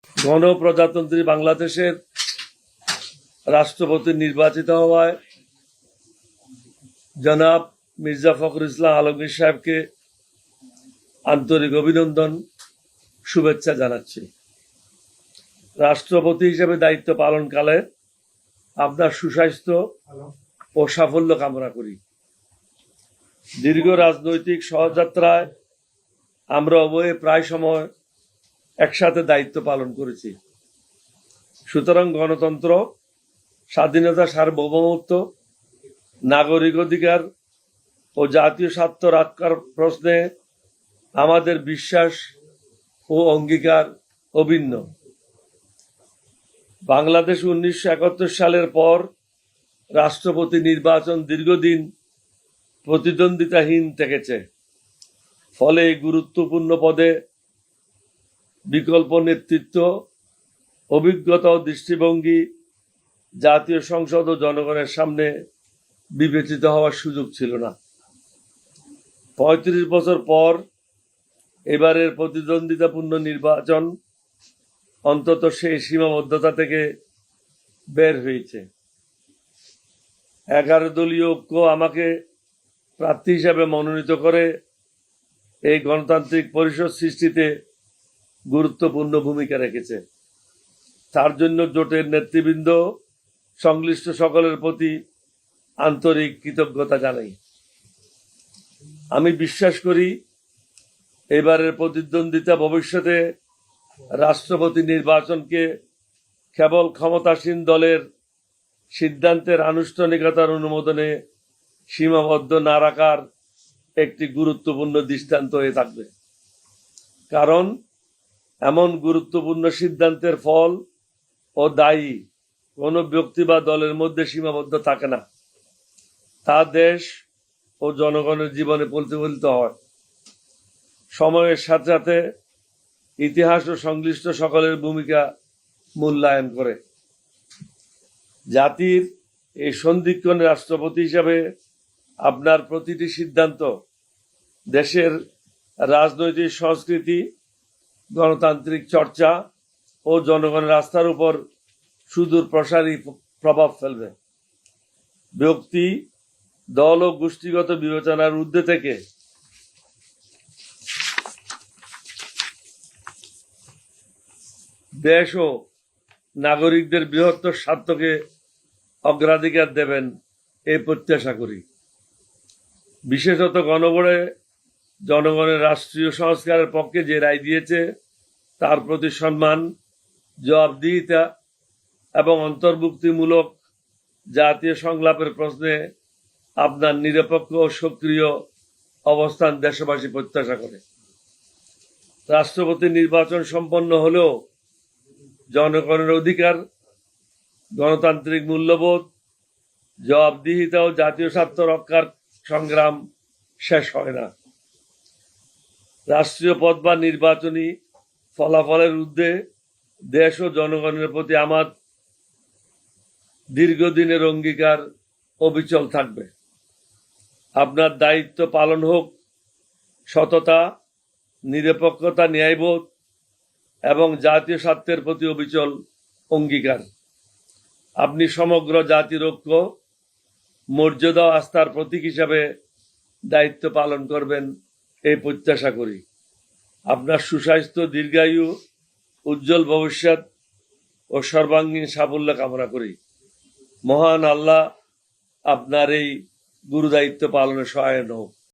গণপ্রজাতন্ত্রী বাংলাদেশের রাষ্ট্রপতি নির্বাচিত হওয়ায় জনাব মির্জা ফখরুল ইসলাম আলমগীর সাহেবকে আন্তরিক অভিনন্দন, শুভেচ্ছা জানাচ্ছি। রাষ্ট্রপতি হিসেবে দায়িত্ব পালনকালে আপনার সুস্বাস্থ্য ও সাফল্য কামনা করি। দীর্ঘ রাজনৈতিক সহযাত্রায় আমরা উভয়ে প্রায় সময় একসাথে দায়িত্ব পালন করেছি। সুতরাং গণতন্ত্র, স্বাধীনতা, সার্বভৌমত্ব, নাগরিক অধিকার ও জাতীয় স্বার্থ রক্ষার প্রশ্নে আমাদের বিশ্বাস ও অঙ্গীকার অভিন্ন। বাংলাদেশ 1971 সালের পর রাষ্ট্রপতি নির্বাচন দীর্ঘদিন প্রতিদ্বন্দ্বিতাহীন থেকেছে। ফলে এই গুরুত্বপূর্ণ পদে বিকল্প নেতৃত্ব, অভিজ্ঞতা ও দৃষ্টিভঙ্গি জাতীয় সংসদ ও জনগণের সামনে বিবেচিত হওয়ার সুযোগ ছিল না। 35 বছর পর এবারের প্রতিদ্বন্দ্বিতাপূর্ণ নির্বাচন অন্তত সেই সীমাবদ্ধতা থেকে বের হয়েছে। 11 দলীয় ঐক্য আমাকে প্রার্থী হিসাবে মনোনীত করে এই গণতান্ত্রিক পরিষদ সৃষ্টিতে গুরুত্বপূর্ণ ভূমিকা রেখেছে। তার জন্য জোটের নেতৃবৃন্দ, সংশ্লিষ্ট সকলের প্রতি আন্তরিক কৃতজ্ঞতা জানাই। আমি বিশ্বাস করি এবারের প্রতিদ্বন্দ্বিতা ভবিষ্যতে রাষ্ট্রপতি নির্বাচনকে কেবল ক্ষমতাসীন দলের সিদ্ধান্তের আনুষ্ঠানিকতার অনুমোদনে সীমাবদ্ধ না রাখার একটি গুরুত্বপূর্ণ দৃষ্টান্ত হয়ে থাকবে। কারণ এমন গুরুত্বপূর্ণ সিদ্ধান্তের ফল ও দায়ী কোনো ব্যক্তি বা দলের মধ্যে সীমাবদ্ধ থাকে না, তা দেশ ও জনগণের জীবনে প্রতিফলিত হয়। সময়ের সাথে সাথে ইতিহাস ও সংশ্লিষ্ট সকলের ভূমিকা মূল্যায়ন করে। জাতির এই সন্ধিক্ষণ রাষ্ট্রপতি হিসাবে আপনার প্রতিটি সিদ্ধান্ত দেশের রাজনৈতিক সংস্কৃতি, গণতান্ত্রিক চর্চা ও জনগণের আস্থার উপর সুদূর প্রসারী প্রভাব ফেলবে। ব্যক্তি, দল ও গোষ্ঠীগত বিবেচনার ঊর্ধ্বে থেকে দেশ ও নাগরিকদের বৃহত্তর স্বার্থকে অগ্রাধিকার দেবেন এই প্রত্যাশা করি। বিশেষত গণভোটে জনগণের রাষ্ট্রীয় সংস্কারের পক্ষে যে রায় দিয়েছে তার প্রতি সম্মান, জবাবদিহিতা এবং অন্তর্ভুক্তিমূলক জাতীয় সংলাপের প্রশ্নে আপনার নিরপেক্ষ ও সক্রিয় অবস্থান দেশবাসী প্রত্যাশা করে। রাষ্ট্রপতি নির্বাচন সম্পন্ন হলেও জনগণের অধিকার, গণতান্ত্রিক মূল্যবোধ, জবাবদিহিতা ও জাতীয় স্বার্থ রক্ষার সংগ্রাম শেষ হয় না। রাষ্ট্রীয় পদ বা নির্বাচনী ফলাফলের ঊর্ধ্বে দেশ ও জনগণের প্রতি আমার দীর্ঘদিনের অঙ্গীকার অবিচল থাকবে। আপনার দায়িত্ব পালন হোক সততা, নিরপেক্ষতা, ন্যায়বোধ এবং জাতীয় স্বার্থের প্রতি অবিচল অঙ্গীকার। আপনি সমগ্র জাতির ঐক্য, মর্যাদা ও আস্থার প্রতীক হিসাবে দায়িত্ব পালন করবেন এই প্রত্যাশা করি। আপনার সুস্বাস্থ্য, দীর্ঘায়ু, উজ্জ্বল ভবিষ্যৎ ও সর্বাঙ্গীন সাফল্য কামনা করি। মহান আল্লাহ আপনার এই গুরুদায়িত্ব পালনে সহায়ক হোক।